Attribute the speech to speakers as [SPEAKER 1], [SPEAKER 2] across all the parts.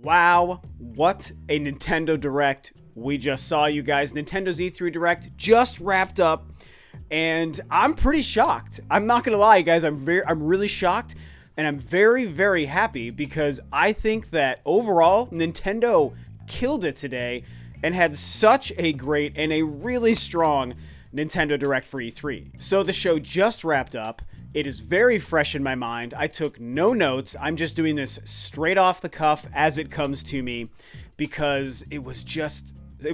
[SPEAKER 1] Wow, what a Nintendo Direct we just saw, you guys. Nintendo's E3 Direct just wrapped up, and I'm pretty shocked. I'm not gonna lie, you guys. I'm really shocked, and I'm very, very happy because I think that overall Nintendo killed it today and had such a great and a really strong Nintendo Direct for E3. So the show just wrapped up. It is very fresh in my mind. I took no notes. I'm just doing this straight off the cuff as it comes to me because it was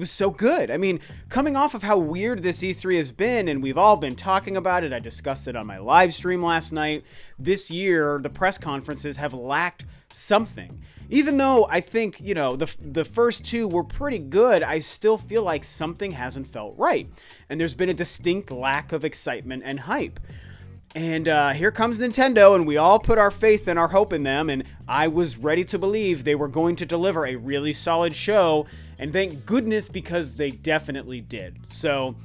[SPEAKER 1] so good. I mean, coming off of how weird this E3 has been, and we've all been talking about it, I discussed it on my live stream last night. This year, the press conferences have lacked something. Even though I think, the first two were pretty good, I still feel like something hasn't felt right. And there's been a distinct lack of excitement and hype. And here comes Nintendo, and we all put our faith and our hope in them, and I was ready to believe they were going to deliver a really solid show, and thank goodness, because they definitely did. So,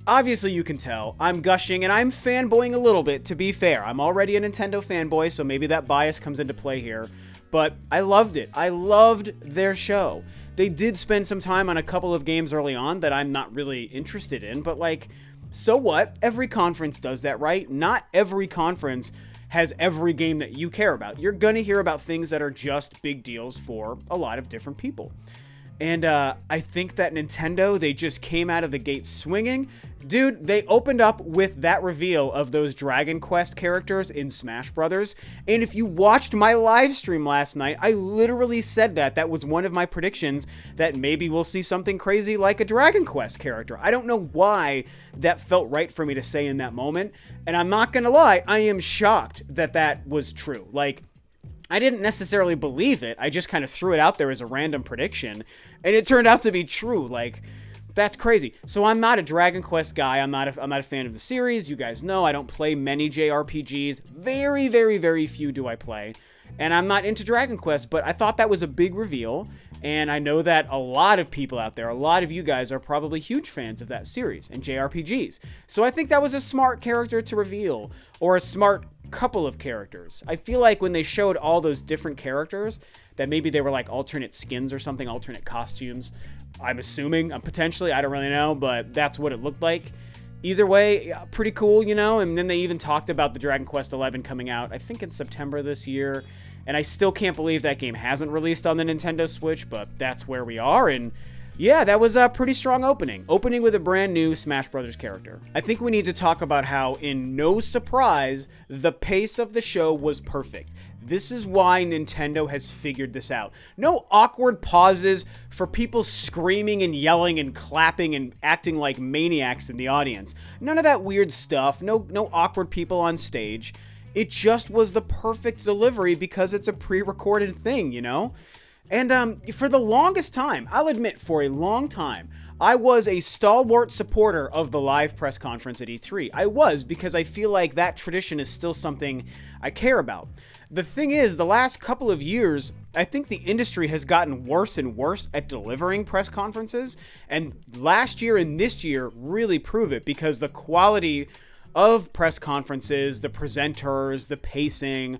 [SPEAKER 1] obviously you can tell, I'm gushing, and I'm fanboying a little bit, to be fair. I'm already a Nintendo fanboy, so maybe that bias comes into play here. But I loved it. I loved their show. They did spend some time on a couple of games early on that I'm not really interested in, but so what? Every conference does that, right? Not every conference has every game that you care about. You're gonna hear about things that are just big deals for a lot of different people. And I think that Nintendo, they just came out of the gate swinging. Dude, they opened up with that reveal of those Dragon Quest characters in Smash Brothers. And if you watched my live stream last night, I literally said that. That was one of my predictions, that maybe we'll see something crazy like a Dragon Quest character. I don't know why that felt right for me to say in that moment. And I'm not gonna lie, I am shocked that that was true. I didn't necessarily believe it. I just kind of threw it out there as a random prediction, and it turned out to be true. That's crazy. So I'm not a Dragon Quest guy. I'm not a fan of the series. You guys know I don't play many JRPGs. Very, very, very few do I play. And I'm not into Dragon Quest, but I thought that was a big reveal. And I know that a lot of people out there, a lot of you guys are probably huge fans of that series and JRPGs. So I think that was a smart character to reveal, or a smart couple of characters. I feel like when they showed all those different characters, that maybe they were like alternate skins or something, alternate costumes. I'm assuming, potentially, I don't really know, but that's what it looked like. Either way, pretty cool, and then they even talked about the Dragon Quest XI coming out, I think in September this year, and I still can't believe that game hasn't released on the Nintendo Switch, but that's where we are, and yeah, that was a pretty strong opening with a brand new Smash Brothers character. I think we need to talk about how, in no surprise, the pace of the show was perfect. This is why Nintendo has figured this out. No awkward pauses for people screaming and yelling and clapping and acting like maniacs in the audience. None of that weird stuff. No awkward people on stage. It just was the perfect delivery because it's a pre-recorded thing, And for the longest time, I'll admit, for a long time, I was a stalwart supporter of the live press conference at E3. I was, because I feel like that tradition is still something I care about. The thing is, the last couple of years, I think the industry has gotten worse and worse at delivering press conferences, and last year and this year really prove it, because the quality of press conferences, the presenters, the pacing,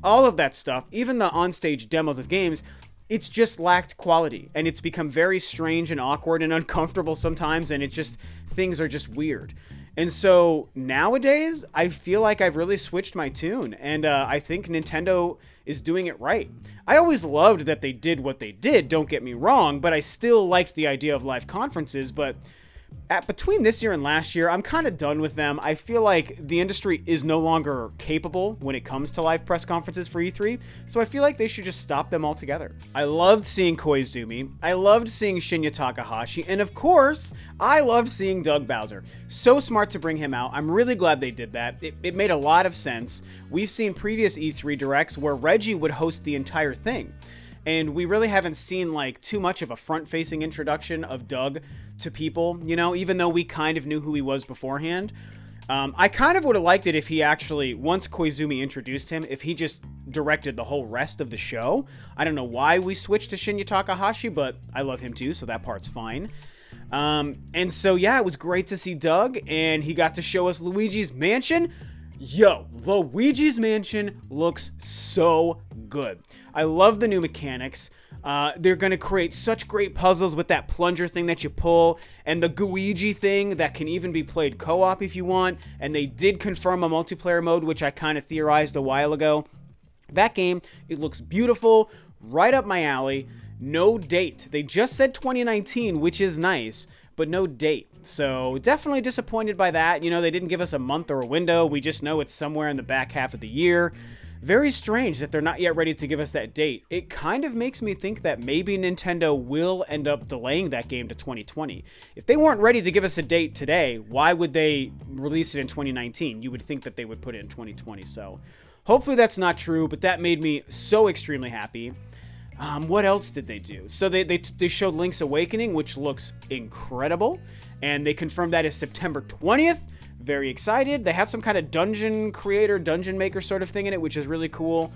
[SPEAKER 1] all of that stuff, even the onstage demos of games, it's just lacked quality, and it's become very strange and awkward and uncomfortable sometimes, and things are just weird. And so nowadays, I feel like I've really switched my tune, and I think Nintendo is doing it right. I always loved that they did what they did, don't get me wrong, but I still liked the idea of live conferences, but between this year and last year, I'm kind of done with them. I feel like the industry is no longer capable when it comes to live press conferences for E3, so I feel like they should just stop them altogether. I loved seeing Koizumi, I loved seeing Shinya Takahashi, and of course, I loved seeing Doug Bowser. So smart to bring him out. I'm really glad they did that. It made a lot of sense. We've seen previous E3 Directs where Reggie would host the entire thing. And we really haven't seen too much of a front-facing introduction of Doug to people, even though we kind of knew who he was beforehand. I kind of would have liked it if he actually, once Koizumi introduced him, if he just directed the whole rest of the show. I don't know why we switched to Shinya Takahashi, but I love him too, so that part's fine. And so, yeah, it was great to see Doug, and he got to show us Luigi's Mansion. Yo, Luigi's Mansion looks so good. I love the new mechanics. They're going to create such great puzzles with that plunger thing that you pull, and the Gooigi thing that can even be played co-op if you want. And they did confirm a multiplayer mode, which I kind of theorized a while ago. That game, it looks beautiful, right up my alley. No date. They just said 2019, which is nice, but no date. So definitely disappointed by that. You know, they didn't give us a month or a window. We just know it's somewhere in the back half of the year. Very strange that they're not yet ready to give us that date. It kind of makes me think that maybe Nintendo will end up delaying that game to 2020. If they weren't ready to give us a date today, why would they release it in 2019? You would think that they would put it in 2020. So hopefully that's not true, but that made me so extremely happy. What else did they do? So they showed Link's Awakening, which looks incredible. And they confirmed that is September 20th. Very excited. They have some kind of dungeon creator, dungeon maker sort of thing in it, which is really cool.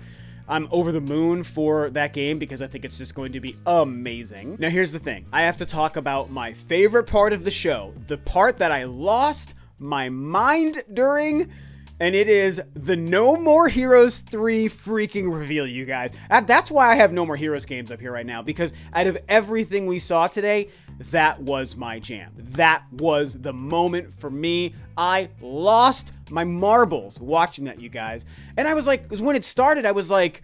[SPEAKER 1] I'm over the moon for that game because I think it's just going to be amazing. Now, here's the thing. I have to talk about my favorite part of the show. The part that I lost my mind during, and it is the No More Heroes 3 freaking reveal, you guys. That's why I have No More Heroes games up here right now, because out of everything we saw today, that was my jam. That was the moment for me. I lost my marbles watching that, you guys. And I was like, when it started, I was like,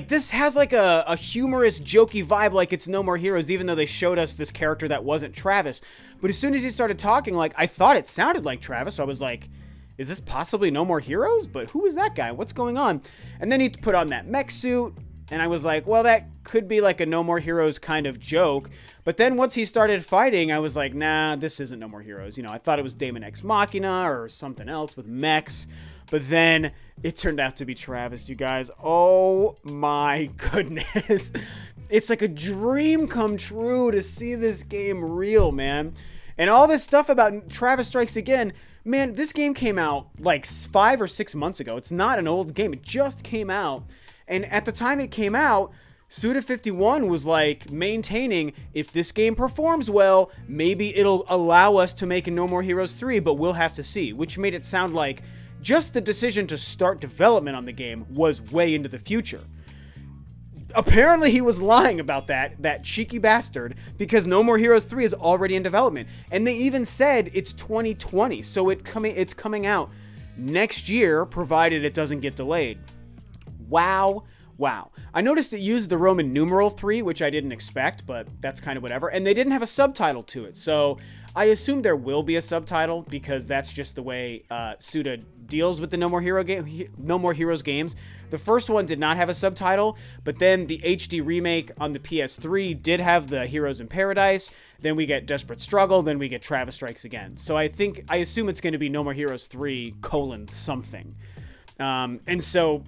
[SPEAKER 1] this has like a humorous, jokey vibe, like it's No More Heroes, even though they showed us this character that wasn't Travis. But as soon as he started talking, like, I thought it sounded like Travis, so I was like, is this possibly No More Heroes? But who is that guy? What's going on? And then he put on that mech suit, and I was like, well, that could be like a No More Heroes kind of joke. But then once he started fighting, I was like, nah, this isn't No More Heroes. You know, I thought it was Daemon X Machina or something else with mechs. But then it turned out to be Travis, you guys. Oh my goodness. It's like a dream come true to see this game real, man. And all this stuff about Travis Strikes Again, man, this game came out like 5 or 6 months ago. It's not an old game. It just came out. And at the time it came out, Suda51 was like maintaining, if this game performs well, maybe it'll allow us to make a No More Heroes 3, but we'll have to see. Which made it sound like just the decision to start development on the game was way into the future. Apparently he was lying about that cheeky bastard, because No More Heroes 3 is already in development. And they even said it's 2020, so it's coming out next year, provided it doesn't get delayed. Wow. I noticed it used the Roman numeral 3, which I didn't expect, but that's kind of whatever. And they didn't have a subtitle to it, so I assume there will be a subtitle, because that's just the way Suda deals with the No More Heroes games. The first one did not have a subtitle, but then the HD remake on the PS3 did have the Heroes in Paradise. Then we get Desperate Struggle, then we get Travis Strikes Again. So I assume it's going to be No More Heroes 3 : something. And so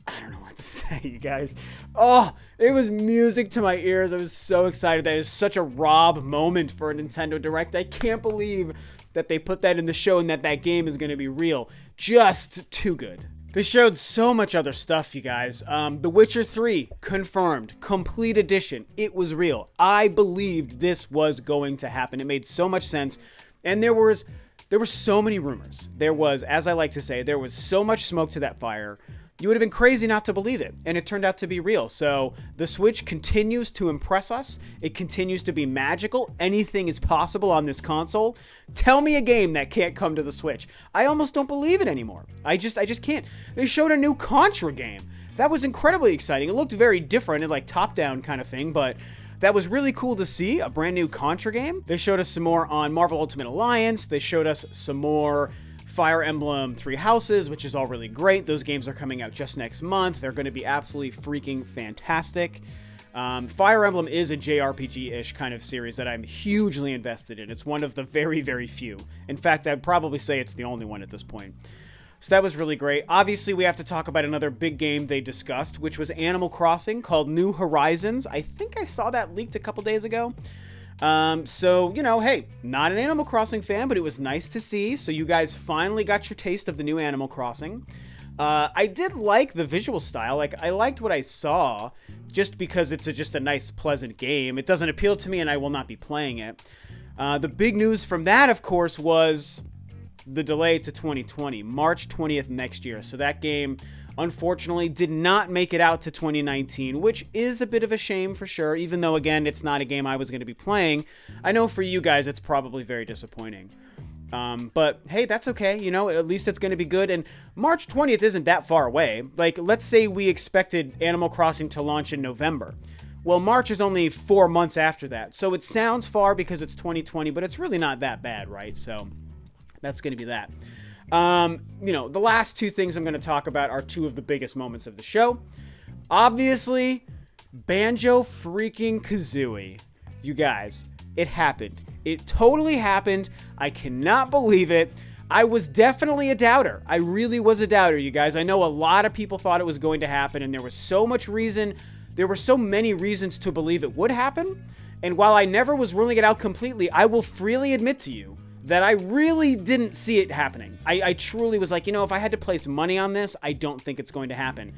[SPEAKER 1] I don't know what to say, you guys. Oh, it was music to my ears. I was so excited. That is such a Rob moment for a Nintendo Direct. I can't believe that they put that in the show and that game is going to be real. Just too good. They showed so much other stuff, you guys. The Witcher 3, confirmed. Complete edition. It was real. I believed this was going to happen. It made so much sense. And there were so many rumors. There was, as I like to say, there was so much smoke to that fire. You would have been crazy not to believe it, and it turned out to be real. So the Switch continues to impress us. It continues to be magical. Anything is possible on this console. Tell me a game that can't come to the Switch. I almost don't believe it anymore. I just can't. They showed a new Contra game. That was incredibly exciting. It looked very different and like top-down kind of thing, but that was really cool to see, a brand new Contra game. They showed us some more on Marvel Ultimate Alliance. They showed us some more Fire Emblem Three Houses, which is all really great. Those games are coming out just next month. They're going to be absolutely freaking fantastic. Fire Emblem is a JRPG-ish kind of series that I'm hugely invested in. It's one of the very, very few. In fact, I'd probably say it's the only one at this point. So that was really great. Obviously, we have to talk about another big game they discussed, which was Animal Crossing, called New Horizons. I think I saw that leaked a couple days ago. So, you know, hey, not an Animal Crossing fan, but it was nice to see. So you guys finally got your taste of the new Animal Crossing. I did like the visual style. Like, I liked what I saw, just because it's just a nice, pleasant game. It doesn't appeal to me, and I will not be playing it. The big news from that, of course, was the delay to 2020, March 20th next year. So that game, unfortunately, did not make it out to 2019, which is a bit of a shame for sure, even though, again, it's not a game I was going to be playing. I know for you guys, it's probably very disappointing. But hey, that's okay. You know, at least it's going to be good. And March 20th isn't that far away. Like, let's say we expected Animal Crossing to launch in November. Well, March is only 4 months after that. So it sounds far because it's 2020, but it's really not that bad, right? So that's going to be that. You know, the last two things I'm going to talk about are two of the biggest moments of the show. Obviously, Banjo freaking Kazooie. You guys, it happened. It totally happened. I cannot believe it. I was definitely a doubter. I really was a doubter, you guys. I know a lot of people thought it was going to happen, and there was so many reasons to believe it would happen. And while I never was ruling it out completely, I will freely admit to you that I really didn't see it happening. I truly was like, you know, if I had to place money on this, I don't think it's going to happen.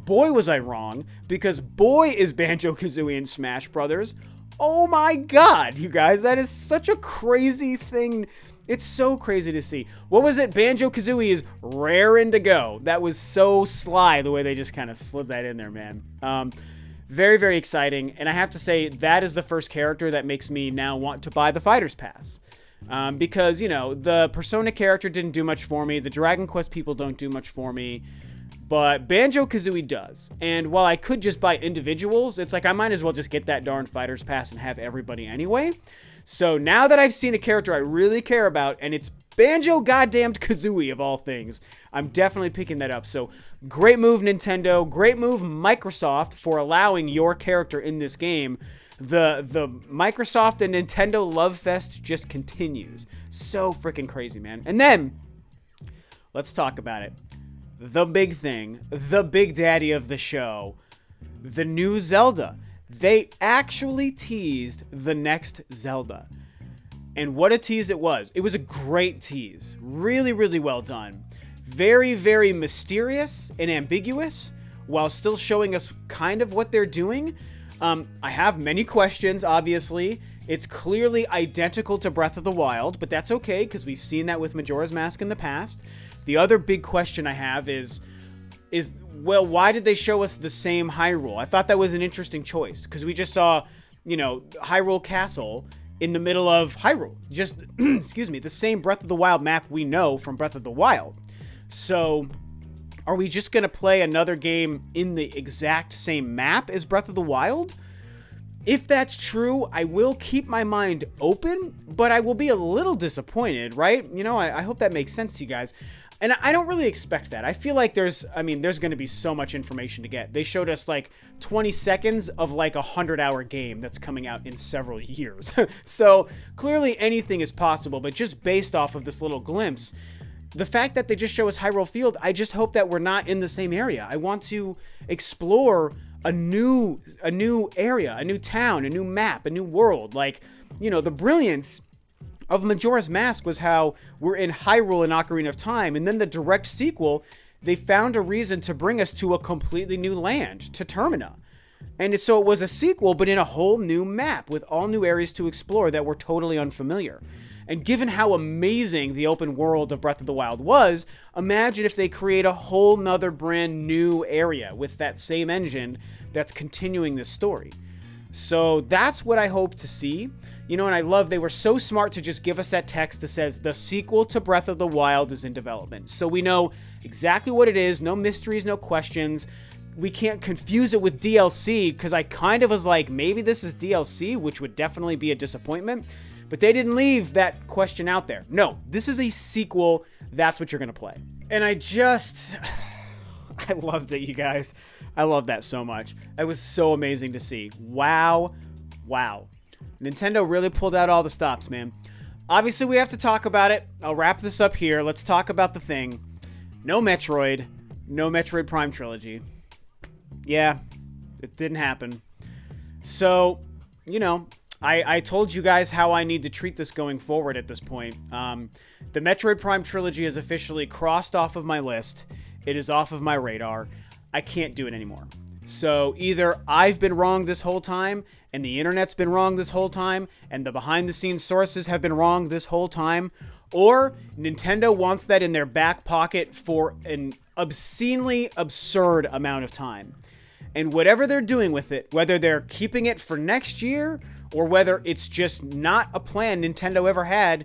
[SPEAKER 1] Boy, was I wrong, because boy, is Banjo-Kazooie in Smash Brothers. Oh my god, you guys, that is such a crazy thing. It's so crazy to see. What was it? Banjo-Kazooie is raring to go. That was so sly, the way they just kind of slid that in there, man. Very, very exciting. And I have to say, that is the first character that makes me now want to buy the Fighter's Pass. Because, you know, the Persona character didn't do much for me. The Dragon Quest people don't do much for me. But Banjo-Kazooie does. And while I could just buy individuals, it's like I might as well just get that darn Fighter's Pass and have everybody anyway. So now that I've seen a character I really care about, and it's Banjo-goddamned Kazooie of all things, I'm definitely picking that up. So great move, Nintendo. Great move, Microsoft, for allowing your character in this game. The Microsoft and Nintendo love fest just continues. So freaking crazy, man. And then, let's talk about it. The big thing, the big daddy of the show, the new Zelda. They actually teased the next Zelda. And what a tease it was. It was a great tease. Really, really well done. Very, very mysterious and ambiguous, while still showing us kind of what they're doing. I have many questions, obviously. It's clearly identical to Breath of the Wild, but that's okay, because we've seen that with Majora's Mask in the past. The other big question I have is, well, why did they show us the same Hyrule? I thought that was an interesting choice, because we just saw, you know, Hyrule Castle in the middle of Hyrule. Just, excuse me, the same Breath of the Wild map we know from Breath of the Wild. So, are we just going to play another game in the exact same map as Breath of the Wild? If that's true, I will keep my mind open, but I will be a little disappointed, right? You know, I hope that makes sense to you guys. And I don't really expect that. I feel like there's going to be so much information to get. They showed us like 20 seconds of like a 100-hour game that's coming out in several years. So clearly anything is possible, but just based off of this little glimpse, the fact that they just show us Hyrule Field, I just hope that we're not in the same area. I want to explore a new area, a new town, a new map, a new world. Like, you know, the brilliance of Majora's Mask was how we're in Hyrule and Ocarina of Time, and then the direct sequel, they found a reason to bring us to a completely new land, to Termina. And so it was a sequel, but in a whole new map, with all new areas to explore that were totally unfamiliar. And given how amazing the open world of Breath of the Wild was, imagine if they create a whole nother brand new area with that same engine that's continuing this story. So that's what I hope to see. You know, and I love they were so smart to just give us that text that says the sequel to Breath of the Wild is in development. So we know exactly what it is. No mysteries, no questions. We can't confuse it with DLC, because I kind of was like, maybe this is DLC, which would definitely be a disappointment. But they didn't leave that question out there. No, this is a sequel. That's what you're going to play. And I loved it, you guys. I love that so much. It was so amazing to see. Wow. Wow. Nintendo really pulled out all the stops, man. Obviously, we have to talk about it. I'll wrap this up here. Let's talk about the thing. No Metroid. No Metroid Prime trilogy. Yeah, it didn't happen. So, you know, I told you guys how I need to treat this going forward at this point. The Metroid Prime trilogy is officially crossed off of my list. It is off of my radar. I can't do it anymore. So either I've been wrong this whole time, and the internet's been wrong this whole time, and the behind-the-scenes sources have been wrong this whole time, or Nintendo wants that in their back pocket for an obscenely absurd amount of time. And whatever they're doing with it, whether they're keeping it for next year, or whether it's just not a plan Nintendo ever had,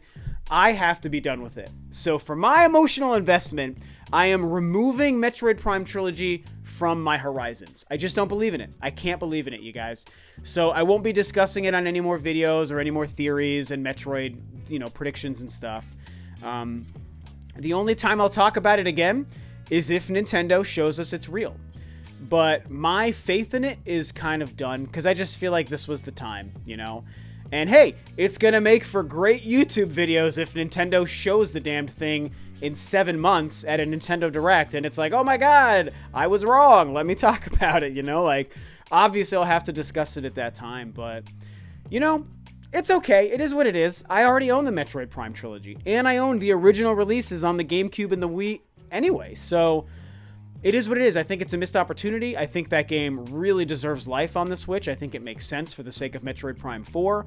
[SPEAKER 1] I have to be done with it. So for my emotional investment, I am removing Metroid Prime Trilogy from my horizons. I just don't believe in it. I can't believe in it, you guys. So I won't be discussing it on any more videos or any more theories and Metroid, predictions and stuff. The only time I'll talk about it again is if Nintendo shows us it's real. But my faith in it is kind of done because I just feel like this was the time, And hey, it's going to make for great YouTube videos if Nintendo shows the damned thing in 7 months at a Nintendo Direct. And it's like, oh my God, I was wrong. Let me talk about it, Obviously, I'll have to discuss it at that time. But, it's okay. It is what it is. I already own the Metroid Prime trilogy. And I own the original releases on the GameCube and the Wii anyway. So it is what it is. I think it's a missed opportunity. I think that game really deserves life on the Switch. I think it makes sense for the sake of Metroid Prime 4.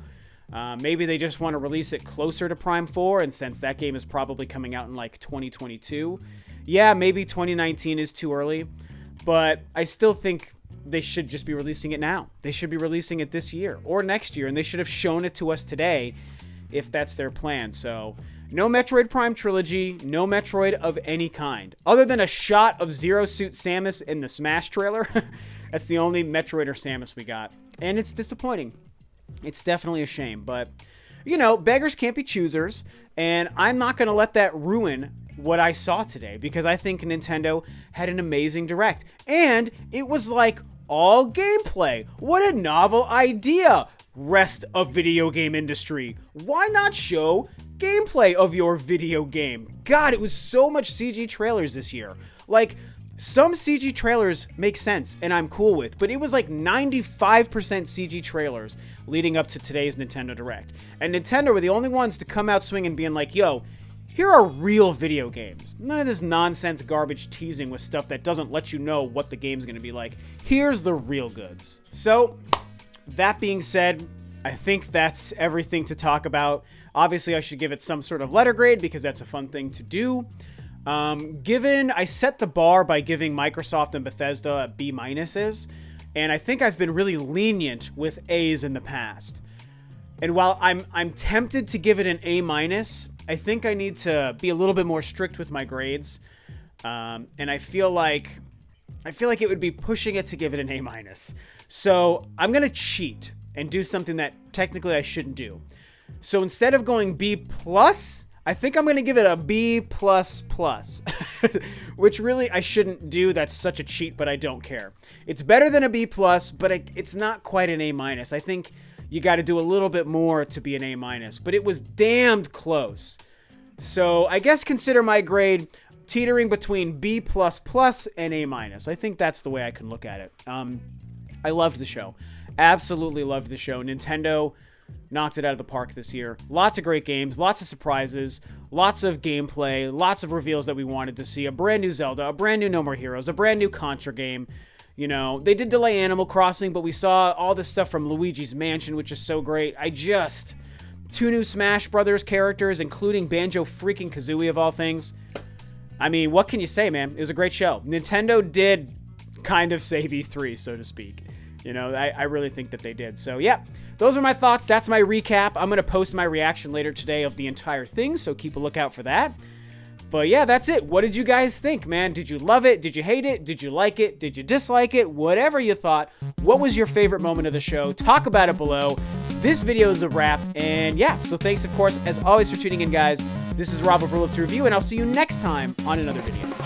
[SPEAKER 1] Maybe they just want to release it closer to Prime 4, and since that game is probably coming out in like 2022, yeah, maybe 2019 is too early, but I still think they should just be releasing it now. They should be releasing it this year or next year, and they should have shown it to us today if that's their plan. So no Metroid Prime Trilogy, no Metroid of any kind. Other than a shot of Zero Suit Samus in the Smash trailer, that's the only Metroid or Samus we got. And it's disappointing. It's definitely a shame. But, beggars can't be choosers. And I'm not going to let that ruin what I saw today, because I think Nintendo had an amazing Direct. And it was like all gameplay. What a novel idea, rest of video game industry. Why not show gameplay of your video game? God, it was so much CG trailers this year. Like, some CG trailers make sense and I'm cool with, but it was like 95% CG trailers leading up to today's Nintendo Direct. And Nintendo were the only ones to come out swinging being like, yo, here are real video games. None of this nonsense garbage teasing with stuff that doesn't let you know what the game's going to be like. Here's the real goods. So, that being said, I think that's everything to talk about. Obviously, I should give it some sort of letter grade because that's a fun thing to do. I set the bar by giving Microsoft and Bethesda B minuses, and I think I've been really lenient with A's in the past. And while I'm tempted to give it an A minus, I think I need to be a little bit more strict with my grades. And I feel like it would be pushing it to give it an A minus. So I'm gonna cheat and do something that technically I shouldn't do. So instead of going B plus, I think I'm going to give it a B++, which really I shouldn't do. That's such a cheat, but I don't care. It's better than a B+, but it's not quite an A-. I think you got to do a little bit more to be an A-, but it was damned close. So I guess consider my grade teetering between B++ and A-. I think that's the way I can look at it. I loved the show. Absolutely loved the show. Nintendo knocked it out of the park this year. Lots of great games, lots of surprises, lots of gameplay, lots of reveals that we wanted to see. A brand new Zelda, a brand new No More Heroes, a brand new Contra game. They did delay Animal Crossing, but we saw all this stuff from Luigi's Mansion, which is so great. 2 new Smash Brothers characters, including Banjo freaking Kazooie of all things. I mean, what can you say, man? It was a great show. Nintendo did kind of save E3, so to speak. I really think that they did. So, yeah, those are my thoughts. That's my recap. I'm going to post my reaction later today of the entire thing, so keep a lookout for that. But, yeah, that's it. What did you guys think, man? Did you love it? Did you hate it? Did you like it? Did you dislike it? Whatever you thought. What was your favorite moment of the show? Talk about it below. This video is a wrap. And, yeah, so thanks, of course, as always, for tuning in, guys. This is Rob of Rule of 2 Review, and I'll see you next time on another video.